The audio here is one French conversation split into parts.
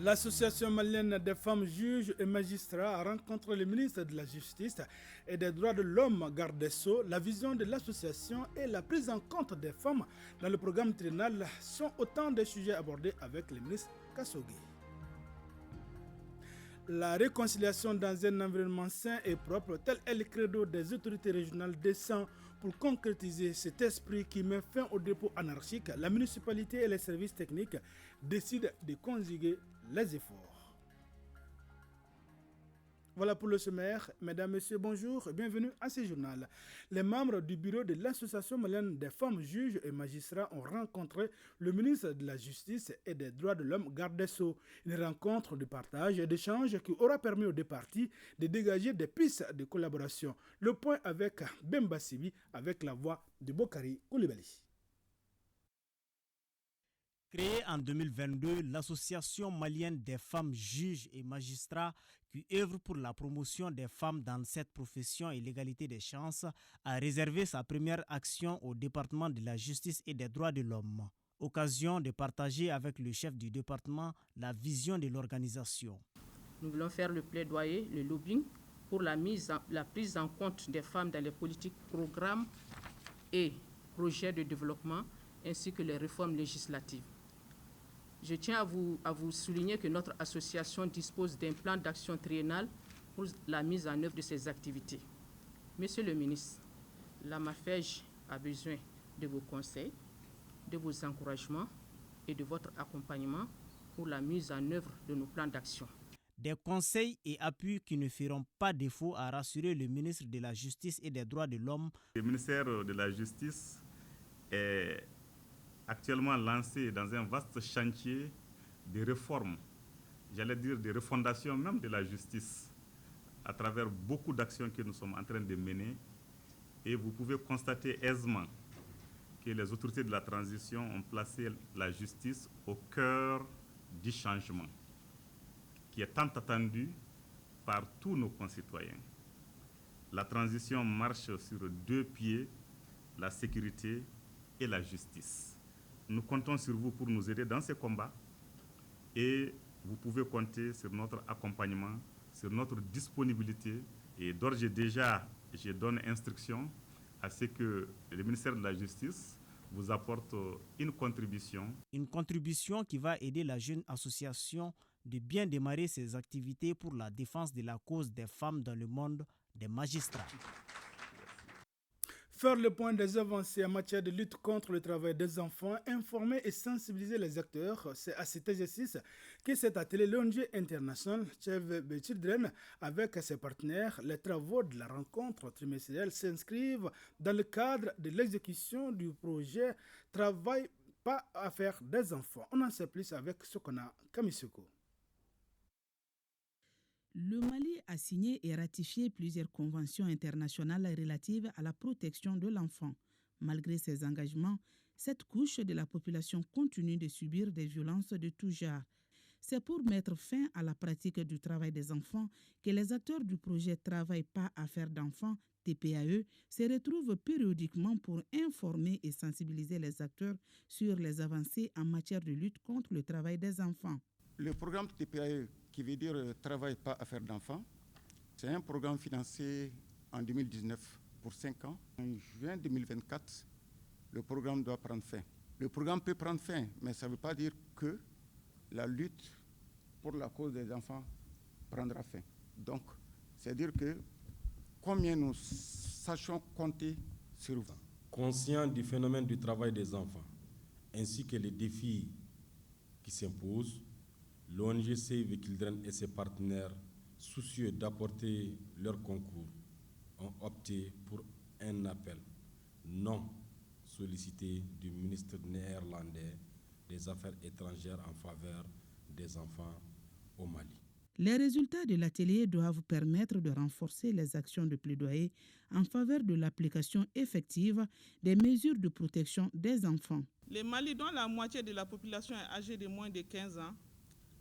L'association malienne des femmes juges et magistrats rencontre le ministre de la Justice et des droits de l'homme, garde des Sceaux. La vision de l'association et la prise en compte des femmes dans le programme triennal sont autant de sujets abordés avec le ministre Kassogui. La réconciliation dans un environnement sain et propre, tel est le credo des autorités régionales descend pour concrétiser cet esprit qui met fin au dépôt anarchique. La municipalité et les services techniques décident de conjuguer les efforts. Voilà pour le sommaire. Mesdames, Messieurs, bonjour et bienvenue à ce journal. Les membres du bureau de l'Association malienne des femmes juges et magistrats ont rencontré le ministre de la Justice et des droits de l'homme, garde des Sceaux. Une rencontre de partage et d'échange qui aura permis aux deux parties de dégager des pistes de collaboration. Le point avec Bemba Sibi avec la voix de Bokari Koulibaly. Créée en 2022, l'Association malienne des femmes juges et magistrats qui œuvre pour la promotion des femmes dans cette profession et l'égalité des chances a réservé sa première action au département de la justice et des droits de l'homme. Occasion de partager avec le chef du département la vision de l'organisation. Nous voulons faire le plaidoyer, le lobbying pour la prise en compte des femmes dans les politiques, programmes et projets de développement ainsi que les réformes législatives. Je tiens à vous souligner que notre association dispose d'un plan d'action triennal pour la mise en œuvre de ces activités. Monsieur le ministre, la MAFEJ a besoin de vos conseils, de vos encouragements et de votre accompagnement pour la mise en œuvre de nos plans d'action. Des conseils et appuis qui ne feront pas défaut à rassurer le ministre de la Justice et des droits de l'homme. Le ministère de la Justice est actuellement lancé dans un vaste chantier de réformes, j'allais dire de refondation même de la justice, à travers beaucoup d'actions que nous sommes en train de mener. Et vous pouvez constater aisément que les autorités de la transition ont placé la justice au cœur du changement, qui est tant attendu par tous nos concitoyens. La transition marche sur deux pieds, la sécurité et la justice. Nous comptons sur vous pour nous aider dans ces combats et vous pouvez compter sur notre accompagnement, sur notre disponibilité. Et d'ores et déjà, je donne instruction à ce que le ministère de la Justice vous apporte une contribution. Une contribution qui va aider la jeune association de bien démarrer ses activités pour la défense de la cause des femmes dans le monde des magistrats. Faire le point des avancées en matière de lutte contre le travail des enfants, informer et sensibiliser les acteurs, c'est à cet exercice que s'est attelé l'ONG International Save the Children avec ses partenaires. Les travaux de la rencontre trimestrielle s'inscrivent dans le cadre de l'exécution du projet Travail pas affaire des enfants. On en sait plus avec Sokona Kamisoko. Le Mali a signé et ratifié plusieurs conventions internationales relatives à la protection de l'enfant. Malgré ses engagements, cette couche de la population continue de subir des violences de tout genre. C'est pour mettre fin à la pratique du travail des enfants que les acteurs du projet Travail pas affaire d'enfants, TPAE, se retrouvent périodiquement pour informer et sensibiliser les acteurs sur les avancées en matière de lutte contre le travail des enfants. Le programme TPAE, qui veut dire Travail pas affaire d'enfants, c'est un programme financé en 2019 pour 5 ans. En juin 2024, le programme doit prendre fin. Le programme peut prendre fin, mais ça ne veut pas dire que la lutte pour la cause des enfants prendra fin. Donc, c'est-à-dire que combien nous sachons compter sur vous. Conscient du phénomène du travail des enfants, ainsi que les défis qui s'imposent, l'ONG Save the Children et ses partenaires, soucieux d'apporter leur concours, ont opté pour un appel non sollicité du ministre néerlandais des Affaires étrangères en faveur des enfants au Mali. Les résultats de l'atelier doivent permettre de renforcer les actions de plaidoyer en faveur de l'application effective des mesures de protection des enfants. Le Mali, dont la moitié de la population est âgée de moins de 15 ans,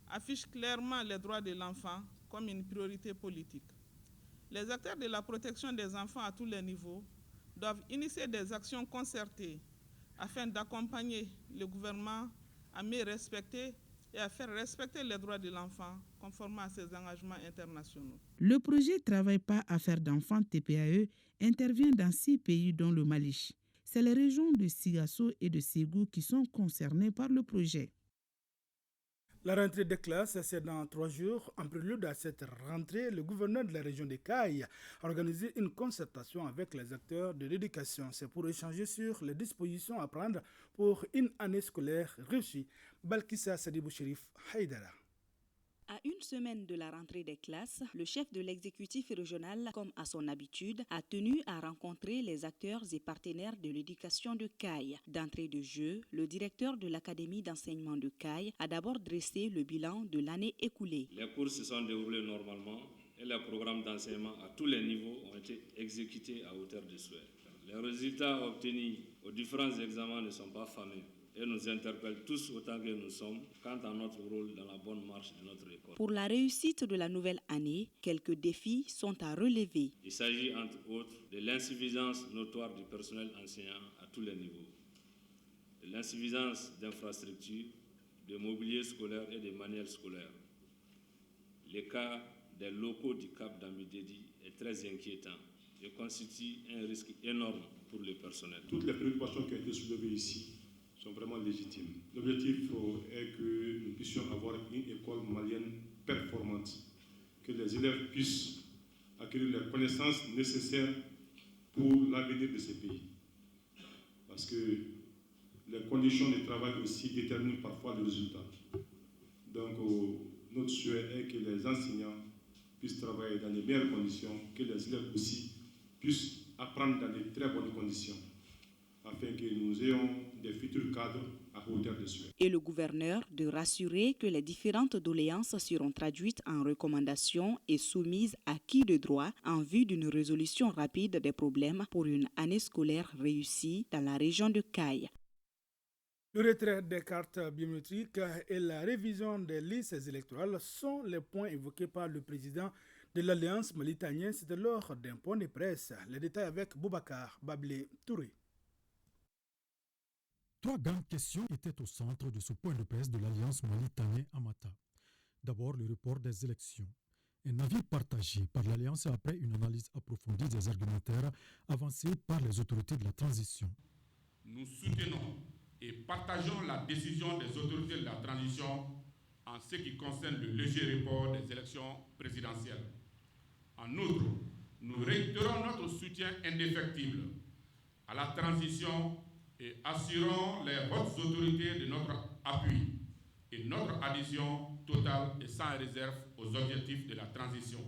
affiche clairement les droits de l'enfant comme une priorité politique. Les acteurs de la protection des enfants à tous les niveaux doivent initier des actions concertées afin d'accompagner le gouvernement à mieux respecter et à faire respecter les droits de l'enfant conformément à ses engagements internationaux. Le projet Travail pas affaires d'enfants TPAE intervient dans 6 pays dont le Mali. C'est les régions de Sigasso et de Ségou qui sont concernées par le projet. La rentrée des classes, c'est dans 3 jours. En prélude à cette rentrée, le gouverneur de la région de Caille a organisé une concertation avec les acteurs de l'éducation. C'est pour échanger sur les dispositions à prendre pour une année scolaire réussie. Balkissa Sadibou Chérif Haïdara. À une semaine de la rentrée des classes, le chef de l'exécutif régional, comme à son habitude, a tenu à rencontrer les acteurs et partenaires de l'éducation de Caille. D'entrée de jeu, le directeur de l'académie d'enseignement de Caille a d'abord dressé le bilan de l'année écoulée. Les cours se sont déroulés normalement et les programmes d'enseignement à tous les niveaux ont été exécutés à hauteur de souhait. Les résultats obtenus aux différents examens ne sont pas fameux et nous interpellent tous autant que nous sommes quant à notre rôle dans la bonne marche de notre école. Pour la réussite de la nouvelle année, quelques défis sont à relever. Il s'agit entre autres de l'insuffisance notoire du personnel enseignant à tous les niveaux, de l'insuffisance d'infrastructures, de mobilier scolaire et de manuels scolaires. Le cas des locaux du Cap d'Amidédi est très inquiétant et constitue un risque énorme pour le personnel. Toutes les préoccupations qui ont été soulevées ici sont vraiment légitimes. L'objectif est que nous puissions avoir une école malienne performante, que les élèves puissent acquérir les connaissances nécessaires pour l'avenir de ces pays. Parce que les conditions de travail aussi déterminent parfois le résultat. Donc notre souhait est que les enseignants puissent travailler dans les meilleures conditions, que les élèves aussi puissent apprendre dans de très bonnes conditions, afin que nous ayons des futurs cadres à hauteur de souhait. Et le gouverneur de rassurer que les différentes doléances seront traduites en recommandations et soumises à qui de droit en vue d'une résolution rapide des problèmes pour une année scolaire réussie dans la région de Caille. Le retrait des cartes biométriques et la révision des listes électorales sont les points évoqués par le président de l'Alliance malitanienne. C'était lors d'un point de presse. Les détails avec Boubacar Bablé Touré. 3 grandes questions étaient au centre de ce point de presse de l'Alliance malitanienne à Mata. D'abord, le report des élections. Un avis partagé par l'Alliance après une analyse approfondie des argumentaires avancés par les autorités de la transition. Nous soutenons et partageons la décision des autorités de la transition en ce qui concerne le léger report des élections présidentielles. En outre, nous réitérons notre soutien indéfectible à la transition et assurons les hautes autorités de notre appui et notre adhésion totale et sans réserve aux objectifs de la transition.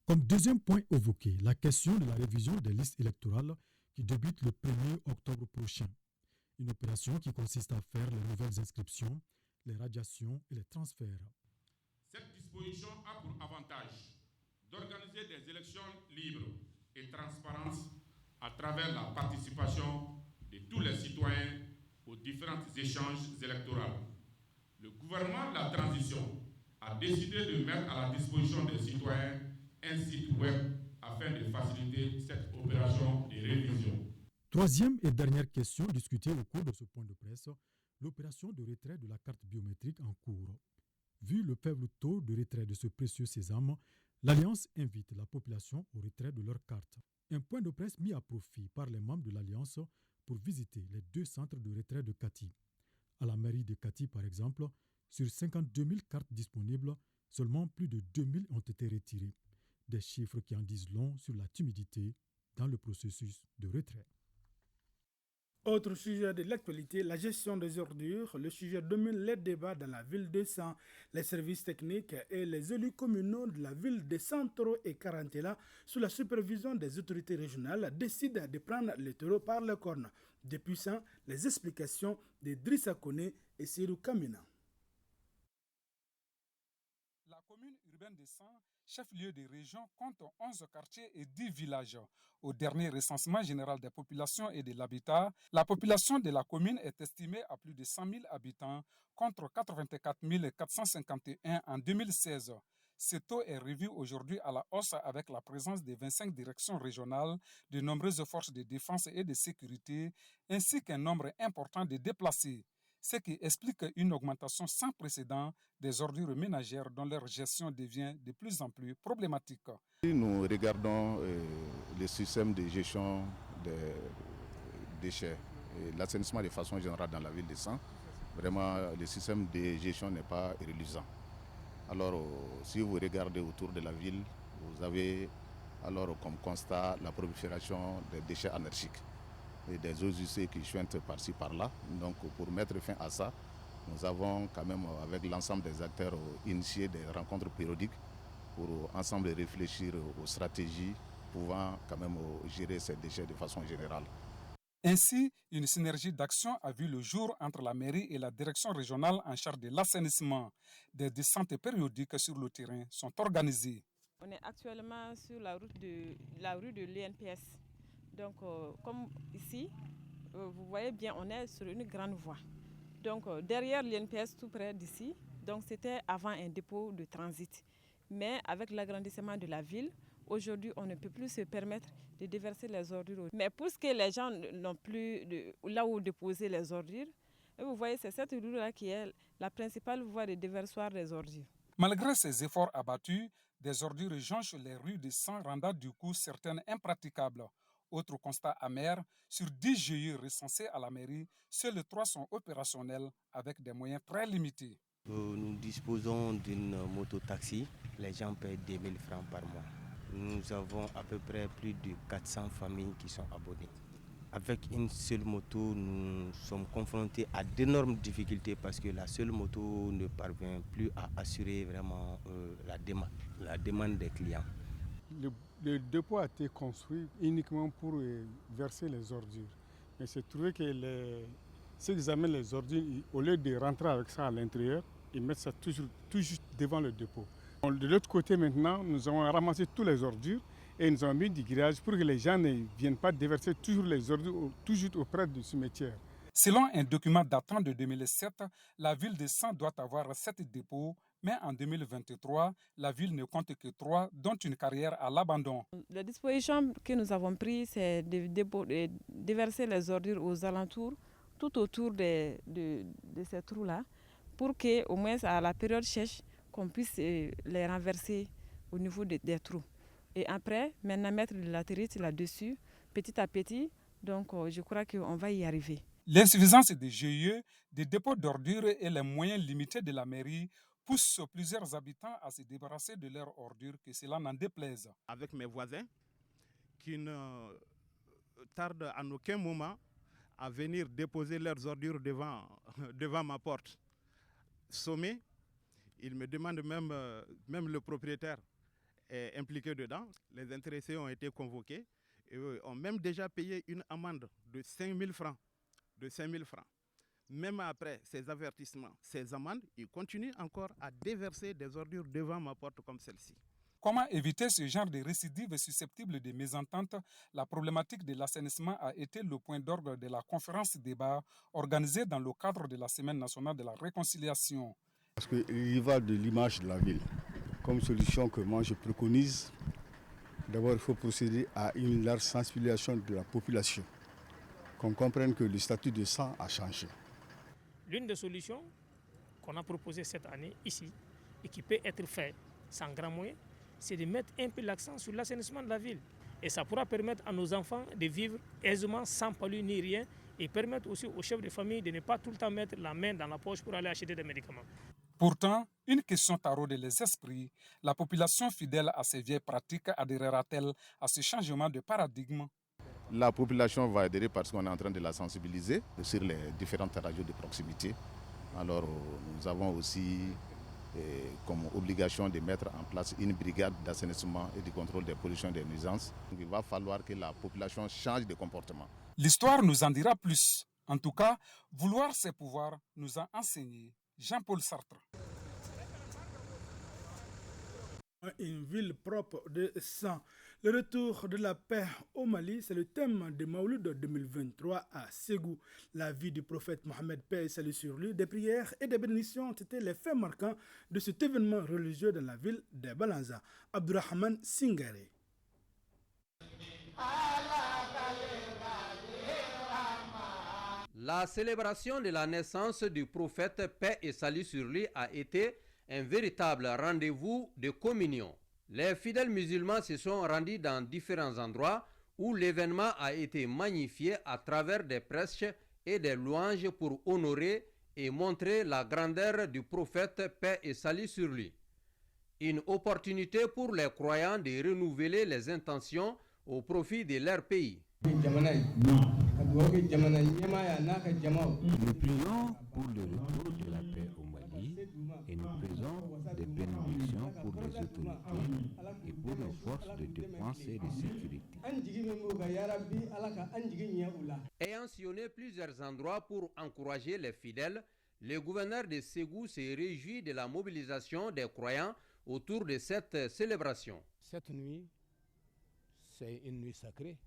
Comme deuxième point évoqué, la question de la révision des listes électorales qui débute le 1er octobre prochain. Une opération qui consiste à faire les nouvelles inscriptions, les radiations et les transferts. Cette disposition a pour avantage d'organiser des élections libres et transparentes à travers la participation de tous les citoyens aux différents échanges électoraux. Le gouvernement de la transition a décidé de mettre à la disposition des citoyens un site web afin de faciliter cette opération de révision. Troisième et dernière question discutée au cours de ce point de presse, l'opération de retrait de la carte biométrique en cours. Vu le faible taux de retrait de ce précieux sésame, l'Alliance invite la population au retrait de leur carte. Un point de presse mis à profit par les membres de l'Alliance pour visiter les 2 centres de retrait de Kati. À la mairie de Kati, par exemple, sur 52 000 cartes disponibles, seulement plus de 2 000 ont été retirées. Des chiffres qui en disent long sur la timidité dans le processus de retrait. Autre sujet de l'actualité, la gestion des ordures. Le sujet domine les débats dans la ville de San. Les services techniques et les élus communaux de la ville de Santoro et Carantela, sous la supervision des autorités régionales, décident de prendre le taureau par les cornes. Depuis San, les explications de Drissa Kone et Sirou Kamina. La commune urbaine de San, chef-lieu de région, compte 11 quartiers et 10 villages. Au dernier recensement général des populations et de l'habitat, la population de la commune est estimée à plus de 100 000 habitants contre 84 451 en 2016. Ce taux est revu aujourd'hui à la hausse avec la présence de 25 directions régionales, de nombreuses forces de défense et de sécurité, ainsi qu'un nombre important de déplacés. ce qui explique une augmentation sans précédent des ordures ménagères dont leur gestion devient de plus en plus problématique. Nous regardons le système de gestion des déchets et l'assainissement de façon générale dans la ville de San. Vraiment, le système de gestion n'est pas reluisant. Alors, si vous regardez autour de la ville, vous avez alors comme constat la prolifération des déchets anarchiques et des eaux usées qui chuintent par-ci par-là. Donc, pour mettre fin à ça, nous avons quand même, avec l'ensemble des acteurs, initié des rencontres périodiques pour ensemble réfléchir aux stratégies pouvant quand même gérer ces déchets de façon générale. Ainsi, une synergie d'action a vu le jour entre la mairie et la direction régionale en charge de l'assainissement. Des descentes périodiques sur le terrain sont organisées. On est actuellement sur la rue de l'INPS. Donc, comme ici, vous voyez bien, on est sur une grande voie. Donc, derrière l'INPS, tout près d'ici, donc c'était avant un dépôt de transit. Mais avec l'agrandissement de la ville, aujourd'hui, on ne peut plus se permettre de déverser les ordures. Mais pour ce que les gens n'ont plus là où déposer les ordures, et vous voyez, c'est cette rue-là qui est la principale voie de déversoir des ordures. Malgré ces efforts abattus, des ordures jonchent les rues de San, rendant du coup certaines impraticables. Autre constat amer, sur 10 GIE recensés à la mairie, seuls 3 sont opérationnels avec des moyens très limités. Nous disposons d'une moto-taxi. Les gens payent 2 000 francs par mois. Nous avons à peu près plus de 400 familles qui sont abonnées. Avec une seule moto, nous sommes confrontés à d'énormes difficultés parce que la seule moto ne parvient plus à assurer vraiment la demande des clients. Le dépôt a été construit uniquement pour verser les ordures. Mais c'est trouvé que ceux qui amènent les ordures, au lieu de rentrer avec ça à l'intérieur, ils mettent ça tout juste devant le dépôt. De l'autre côté maintenant, nous avons ramassé toutes les ordures et nous avons mis du grillage pour que les gens ne viennent pas déverser toujours les ordures toujours auprès du cimetière. Selon un document datant de 2007, la ville de San doit avoir 7 dépôts, mais en 2023, la ville ne compte que 3, dont une carrière à l'abandon. La disposition que nous avons prise, c'est de déverser les ordures aux alentours, tout autour de ces trous-là, pour qu'au moins à la période sèche, qu'on puisse les renverser au niveau des trous. Et après, maintenant mettre de la terrine là-dessus, petit à petit, donc je crois qu'on va y arriver. L'insuffisance des GIE, des dépôts d'ordures et les moyens limités de la mairie poussent plusieurs habitants à se débarrasser de leurs ordures, que cela n'en déplaise. Avec mes voisins, qui ne tardent en aucun moment à venir déposer leurs ordures devant ma porte. Sommé, ils me demandent même le propriétaire est impliqué dedans. Les intéressés ont été convoqués et ont même déjà payé une amende de 5 000 francs. Même après ces avertissements, ces amendes, ils continuent encore à déverser des ordures devant ma porte comme celle-ci. Comment éviter ce genre de récidive susceptible de mésentente? La problématique de l'assainissement a été le point d'ordre de la conférence débat organisée dans le cadre de la Semaine nationale de la réconciliation. Parce qu'il va de l'image de la ville. Comme solution que moi je préconise, d'abord il faut procéder à une large sensibilisation de la population, qu'on comprenne que le statut de San a changé. L'une des solutions qu'on a proposées cette année ici et qui peut être faite sans grand moyen, c'est de mettre un peu l'accent sur l'assainissement de la ville. Et ça pourra permettre à nos enfants de vivre aisément sans palu ni rien et permettre aussi aux chefs de famille de ne pas tout le temps mettre la main dans la poche pour aller acheter des médicaments. Pourtant, une question taraude les esprits. La population fidèle à ces vieilles pratiques adhérera-t-elle à ce changement de paradigme? La population va adhérer parce qu'on est en train de la sensibiliser sur les différentes radios de proximité. Alors nous avons aussi comme obligation de mettre en place une brigade d'assainissement et de contrôle des pollutions et des nuisances. Donc, il va falloir que la population change de comportement. L'histoire nous en dira plus. En tout cas, vouloir ses pouvoirs nous a enseigné Jean-Paul Sartre. Une ville propre de sang. Le retour de la paix au Mali, c'est le thème de Maouloud 2023 à Ségou. La vie du prophète Mohamed, paix et salut sur lui, des prières et des bénédictions ont été les faits marquants de cet événement religieux dans la ville de Balanza. Abdurrahman Singare. La célébration de la naissance du prophète, paix et salut sur lui, a été un véritable rendez-vous de communion. Les fidèles musulmans se sont rendus dans différents endroits où l'événement a été magnifié à travers des prêches et des louanges pour honorer et montrer la grandeur du prophète, paix et salut sur lui. Une opportunité pour les croyants de renouveler les intentions au profit de leur pays. Nous prions pour le retour de la paix au Mali et nous faisons des bénédictions pour les autorités et pour nos forces de défense et de sécurité. Ayant sillonné plusieurs endroits pour encourager les fidèles, le gouverneur de Ségou s'est réjoui de la mobilisation des croyants autour de cette célébration. Cette nuit, c'est une nuit sacrée,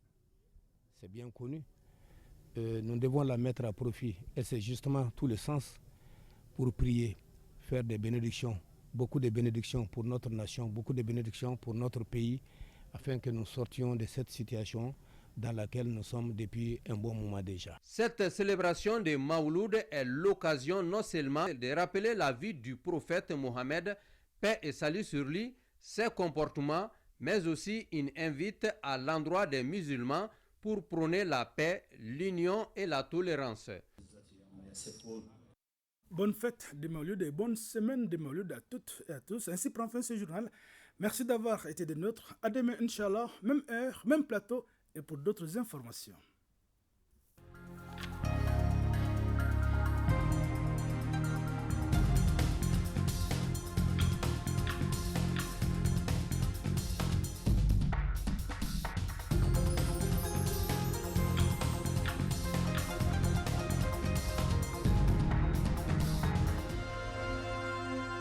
c'est bien connu. Nous devons la mettre à profit et c'est justement tout le sens pour prier, faire des bénédictions, beaucoup de bénédictions pour notre nation, beaucoup de bénédictions pour notre pays, afin que nous sortions de cette situation dans laquelle nous sommes depuis un bon moment déjà. Cette célébration de Mawlud est l'occasion non seulement de rappeler la vie du prophète Mohammed, paix et salut sur lui, ses comportements, mais aussi une invite à l'endroit des musulmans pour prôner la paix, l'union et la tolérance. Bonne fête de Mawlud et bonne semaine de Mawlud à toutes et à tous. Ainsi prend fin ce journal. Merci d'avoir été des nôtres. À demain, Inch'Allah, même heure, même plateau et pour d'autres informations.